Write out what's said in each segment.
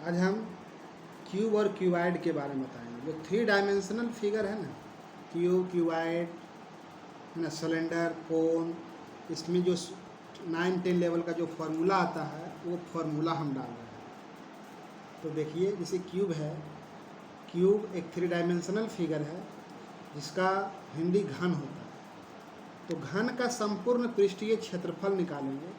आज हम क्यूब और क्यूबाइड के बारे में बताएंगे। जो 3 डायमेंशनल फिगर है ना, क्यूब, क्यूबाइड है ना, सिलेंडर, कोन, इसमें जो 9-10 लेवल का जो फार्मूला आता है वो फार्मूला हम डाल रहे हैं। तो देखिए, जैसे क्यूब है, क्यूब एक 3 डायमेंशनल फिगर है जिसका हिंदी घन होता है। तो घन का संपूर्ण पृष्ठीय क्षेत्रफल निकालेंगे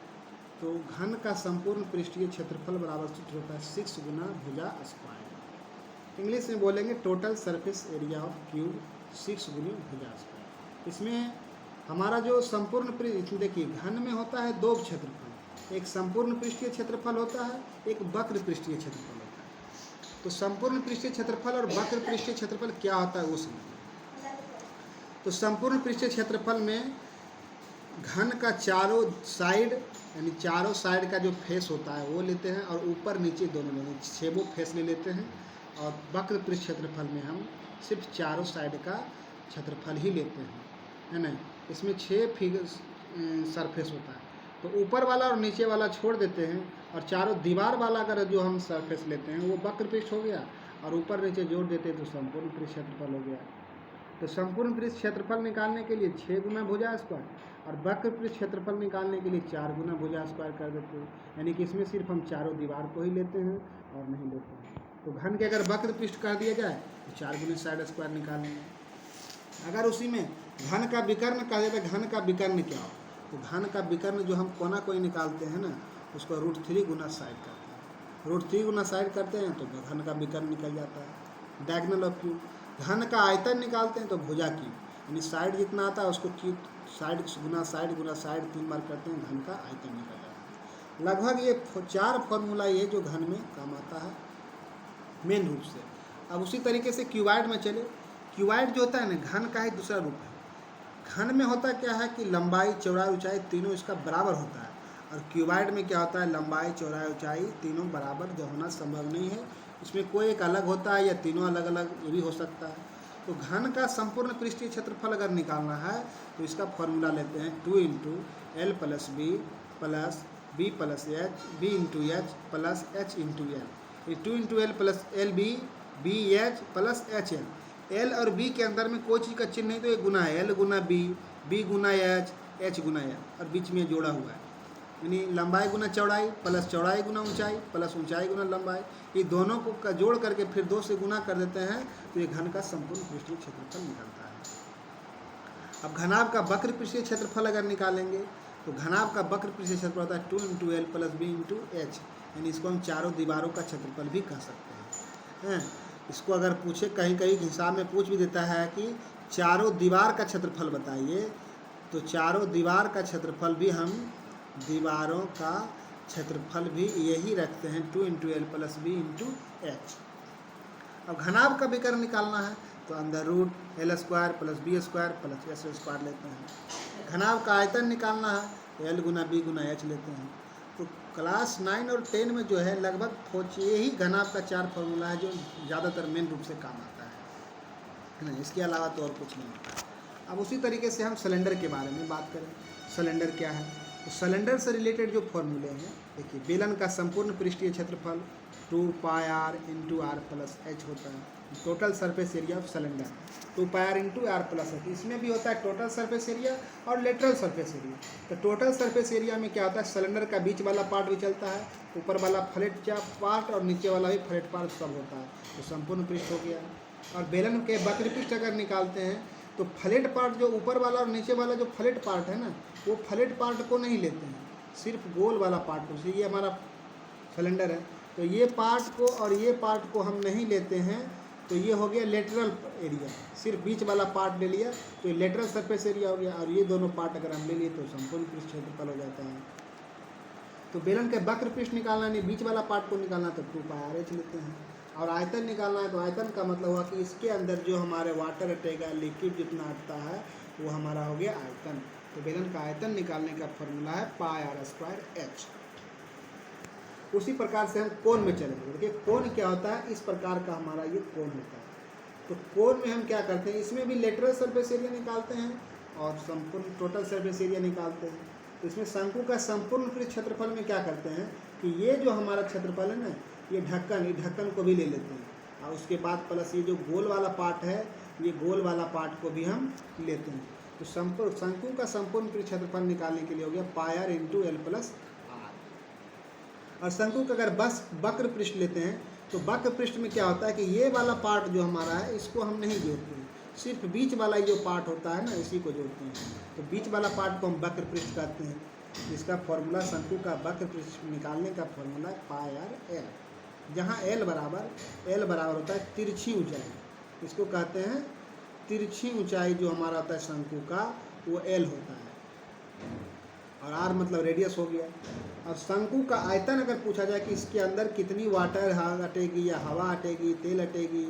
तो घन का संपूर्ण पृष्ठीय क्षेत्रफल बराबर सूत्र होता है 6 गुना भुजा स्क्वायर। इंग्लिश में बोलेंगे total surface area of cube 6 गुनी भुजा स्क्वायर। इसमें हमारा जो संपूर्ण देखिए, घन में होता है 2 क्षेत्रफल, एक संपूर्ण पृष्ठीय क्षेत्रफल होता है, एक वक्र पृष्ठीय क्षेत्रफल होता है। तो संपूर्ण पृष्ठीय क्षेत्रफल और वक्र पृष्ठीय क्षेत्रफल क्या होता है वो समझिए। तो संपूर्ण पृष्ठीय क्षेत्रफल में घन का चारों साइड यानी चारों साइड का जो फेस होता है वो लेते हैं और ऊपर नीचे दोनों लेते हैं, 6 फेस ले लेते हैं। और वक्र पृष्ठ क्षेत्रफल में हम सिर्फ चारों साइड का क्षेत्रफल ही लेते हैं, है ना। इसमें 6 फिगर सरफेस होता है, तो ऊपर वाला और नीचे वाला छोड़ देते हैं और चारों दीवार वाला अगर जो हम सरफेस लेते हैं वो वक्र पृष्ठ हो गया और ऊपर नीचे जोड़ देते हैं तो संपूर्ण पृष्ठ क्षेत्रफल हो गया। तो संपूर्ण पृष्ठ क्षेत्रफल निकालने के लिए 6 गुना भुजा स्क्वायर और वक्र पृष्ठ क्षेत्रफल निकालने के लिए 4 गुना भुजा स्क्वायर कर देते हैं। यानी कि इसमें सिर्फ हम चारों दीवार को ही लेते हैं और नहीं लेते हैं। तो घन के अगर वक्र पृष्ठ कर दिया जाए तो 4 गुना साइड स्क्वायर निकाल लेंगे। अगर उसी में घन का विकर्ण कहा जाए तो घन का विकर्ण क्या हो, तो घन का विकर्ण जो हम कोना कोई निकालते हैं ना उसको √3 गुना साइड करते हैं। √3 गुना साइड करते हैं तो घन का विकर्ण निकल जाता है। Diagonal of cube. घन का आयतन निकालते हैं तो भुजा की यानी साइड जितना आता है उसको क्यूब साइड गुना साइड 3 बार करते हैं, घन का आयतन निकल जाता है। लगभग ये 4 फॉर्मूला ये जो घन में काम आता है मेन रूप से। अब उसी तरीके से क्यूबाइड में चले। क्यूबाइड जो होता है ना घन का ही दूसरा रूप है। घन में होता क्या है कि लंबाई चौड़ाई ऊंचाई तीनों इसका बराबर होता है, और क्यूबाइड में क्या होता है लंबाई चौड़ाई ऊंचाई तीनों बराबर जो होना संभव नहीं है, इसमें कोई एक अलग होता है या तीनों अलग अलग ये भी हो सकता है। तो घन का संपूर्ण पृष्ठीय क्षेत्रफल अगर निकालना है तो इसका फॉर्मूला लेते हैं 2 × L + B plus B + H B × H plus H × L। ये 2 × L + LB BH plus HL। L और B के अंदर में कोई चीज़ का चिन्ह नहीं तो ये गुना है, L गुना B, B गुना H, H गुना L और बीच में जोड़ा हुआ है। यानी लंबाई गुना चौड़ाई प्लस चौड़ाई गुना ऊंचाई प्लस ऊंचाई गुना लंबाई, ये दोनों को जोड़ करके फिर 2 से गुना कर देते हैं तो ये घन का संपूर्ण पृष्ठीय क्षेत्रफल निकलता है। अब घनाभ का वक्र पृष्ठीय क्षेत्रफल अगर निकालेंगे तो घनाभ का वक्र पृष्ठीय क्षेत्रफल होता है 2 × L + B × H। यानी इसको हम चारों दीवारों का क्षेत्रफल भी कह सकते हैं। इसको अगर पूछे कहीं कहीं हिसाब में पूछ भी देता है कि चारों दीवार का क्षेत्रफल बताइए, तो चारों दीवार का क्षेत्रफल भी हम दीवारों का क्षेत्रफल भी यही रखते हैं 2 × L + B × H। अब घनाभ का विकर्ण निकालना है तो √L² + B² + S² लेते हैं। घनाभ का आयतन निकालना है तो L गुना B गुना H लेते हैं। तो क्लास 9 और 10 में जो है लगभग यही घनाभ का 4 फॉर्मूला है जो ज़्यादातर मेन रूप से काम आता है ना, इसके अलावा तो और कुछ नहीं होता है। अब उसी तरीके से हम सिलेंडर के बारे में बात करें। सिलेंडर क्या है, तो सिलेंडर से रिलेटेड जो फॉर्मूले हैं देखिए, बेलन का संपूर्ण पृष्ठीय क्षेत्रफल 2πr × r + h होता है। Total surface area of cylinder 2πr × r + h। इसमें भी होता है टोटल सरफेस एरिया और लेटरल सरफेस एरिया। तो टोटल सरफेस एरिया में क्या होता है, सिलेंडर का बीच वाला पार्ट भी चलता है, ऊपर वाला फ्लैट पार्ट और नीचे वाला भी फ्लैट पार्ट सब होता है, तो संपूर्ण पृष्ठ हो गया। और बेलन के वक्र पृष्ठ अगर निकालते हैं तो फ्लैट पार्ट जो ऊपर वाला और नीचे वाला जो फ्लैट पार्ट है ना, वो फ्लैट पार्ट को नहीं लेते हैं, सिर्फ गोल वाला पार्ट को। ये हमारा सिलेंडर है तो ये पार्ट को और ये पार्ट को हम नहीं लेते हैं, तो ये हो गया लेटरल एरिया। सिर्फ बीच वाला पार्ट ले लिया तो ये लेटरल सरफेस एरिया हो गया, और ये दोनों पार्ट अगर हम ले लिए तो संपूर्ण पृष्ठ क्षेत्रफल हो जाता है। तो बेलन के वक्र पृष्ठ निकालना नहीं, बीच वाला पार्ट को निकालना तो 2πr लेते हैं। और आयतन निकालना है तो आयतन का मतलब हुआ कि इसके अंदर जो हमारे वाटर अटेगा, लिक्विड जितना अटता है वो हमारा हो गया आयतन। तो बेलन का आयतन निकालने का फॉर्मूला है πr²h। उसी प्रकार से हम कोण में चलेंगे। देखिए कोण क्या होता है, इस प्रकार का हमारा ये कोण होता है। तो कोण में हम क्या करते हैं, इसमें भी लेटरल सरफेस एरिया निकालते हैं और संपूर्ण टोटल सरफेस एरिया निकालते हैं। तो इसमें शंकु का संपूर्ण पृष्ठ क्षेत्रफल में क्या करते हैं, कि ये जो हमारा क्षेत्रफल है ना, ये ढक्कन को भी ले लेते हैं, और उसके बाद प्लस ये जो गोल वाला पार्ट है, ये गोल वाला पार्ट को भी हम लेते हैं। तो शंकु का संपूर्ण पृष्ठ क्षेत्रफल निकालने के लिए हो गया pi r into l plus r. और शंकु का अगर बस वक्र पृष्ठ लेते हैं तो वक्र पृष्ठ में क्या होता है कि ये वाला पार्ट जो हमारा है इसको हम नहीं जोड़ते हैं, सिर्फ बीच वाला जो पार्ट होता है ना इसी को जोड़ते हैं। तो बीच वाला पार्ट को हम वक्र पृष्ठ कहते हैं। इसका फॉर्मूला शंकु का वक्र पृष्ठ निकालने का फॉर्मूला है पाई आर एल, जहाँ एल बराबर होता है तिरछी ऊंचाई, इसको कहते हैं तिरछी ऊंचाई जो हमारा होता है शंकु का वो एल होता है, और आर मतलब रेडियस हो गया। और शंकु का आयतन अगर पूछा जाए कि इसके अंदर कितनी वाटर अटेगी या हवा अटेगी, तेल अटेगी,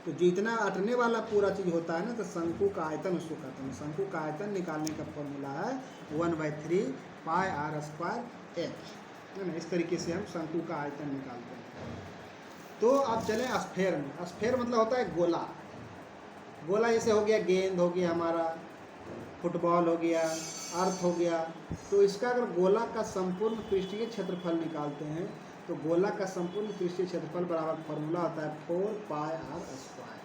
तो जितना अटने वाला पूरा चीज़ होता है ना, तो शंकु का आयतन उसको कहते हैं। शंकु का आयतन निकालने का फॉर्मूला है 1/3 पाई आर स्क्वायर एच, है ना। इस तरीके से हम शंकु का आयतन निकालते हैं। तो अब चलें स्फेयर में। स्फेयर मतलब होता है गोला। गोला जैसे हो गया गेंद, हो गया हमारा फुटबॉल, हो गया अर्थ, हो गया। तो इसका अगर गोला का संपूर्ण पृष्ठीय क्षेत्रफल निकालते हैं तो गोला का संपूर्ण पृष्ठीय क्षेत्रफल बराबर फॉर्मूला होता है 4 पाई आर स्क्वायर।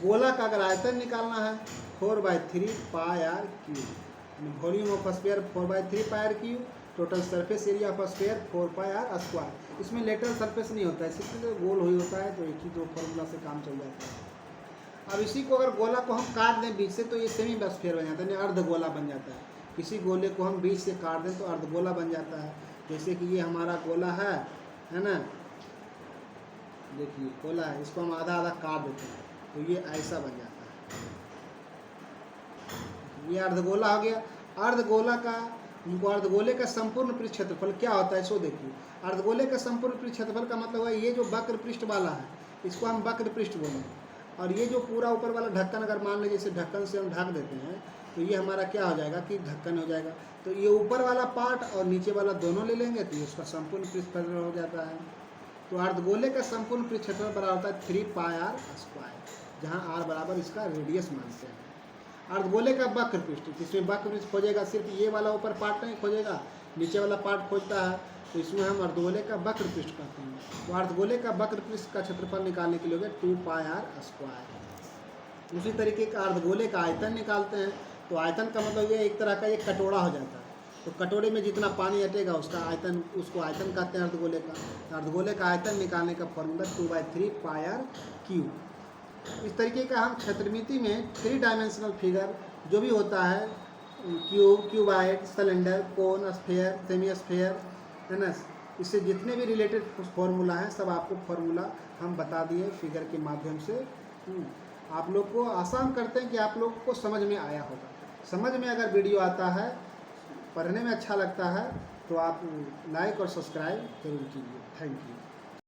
गोला का अगर आयतन निकालना है 4/3 pi r cube. Volume of sphere 4/3 pi r cube. Total surface area of sphere 4 pi r square. इसमें लेटरल सरफेस नहीं होता है, सिर्फ गोल हुई होता है, तो एक ही दो फॉर्मूला से काम चल जाता है। अब इसी को अगर गोला को हम काट दें बीच से तो ये सेमी स्फीयर बन जाता है, यानी अर्धगोला बन जाता है। किसी गोले को हम बीच से काट दें तो अर्धगोला बन जाता है। जैसे कि ये हमारा गोला है ना, देखिए गोला है, इसको हम आधा आधा काट देते हैं तो ये ऐसा बन जाता है। ये अर्धगोला हो गया। अर्धगोले का संपूर्ण पृष्ठ क्षेत्रफल क्या होता है सो देखिए। अर्धगोले का संपूर्ण पृष्ठ क्षेत्रफल का मतलब है ये जो वक्र पृष्ठ वाला है इसको हम वक्र पृष्ठ बोलेंगे, और ये जो पूरा ऊपर वाला ढक्कन अगर मान लीजिए जैसे ढक्कन से हम ढक देते हैं तो ये हमारा क्या हो जाएगा कि ढक्कन हो जाएगा। तो ये ऊपर वाला पार्ट और नीचे वाला दोनों ले लेंगे तो उसका संपूर्ण पृष्ठफल हो जाता है। तो अर्धगोले का संपूर्ण पृष्ठ क्षेत्रफल बराबर होता है 3 पाई आर स्क्वायर, जहाँ आर बराबर इसका रेडियस मानते हैं। अर्धगोले का वक्र पृष्ठ, जिसमें वक्र पृष्ठ खोजेगा सिर्फ ये वाला ऊपर पार्ट नहीं खोजेगा, नीचे वाला पार्ट खोजता है, तो इसमें हम अर्धगोले का वक्र पृष्ठ कहते हैं। तो अर्धगोले का वक्र पृष्ठ का क्षेत्रफल निकालने के लिए हो गया 2 पाई आर स्क्वायर। उसी तरीके का अर्धगोले का आयतन निकालते हैं तो आयतन का मतलब ये एक तरह का एक कटोरा हो जाता है। तो कटोरे में जितना पानी हटेगा उसका आयतन, उसको आयतन कहते हैं अर्धगोले का। अर्धगोले का आयतन निकालने का फॉर्मूला 2/3 पाई आर क्यूब। इस तरीके का हम क्षेत्रमिति में 3 डायमेंशनल फिगर जो भी होता है, क्यूब, क्यूबाइड, सिलेंडर, कोन, स्फीयर, सेमी स्फीयर, है ना, इससे जितने भी रिलेटेड फॉर्मूला हैं सब आपको फॉर्मूला हम बता दिए फिगर के माध्यम से। आप लोग को आसान करते हैं कि आप लोग को समझ में आया होगा। समझ में अगर वीडियो आता है, पढ़ने में अच्छा लगता है तो आप लाइक और सब्सक्राइब जरूर कीजिए। Thank you.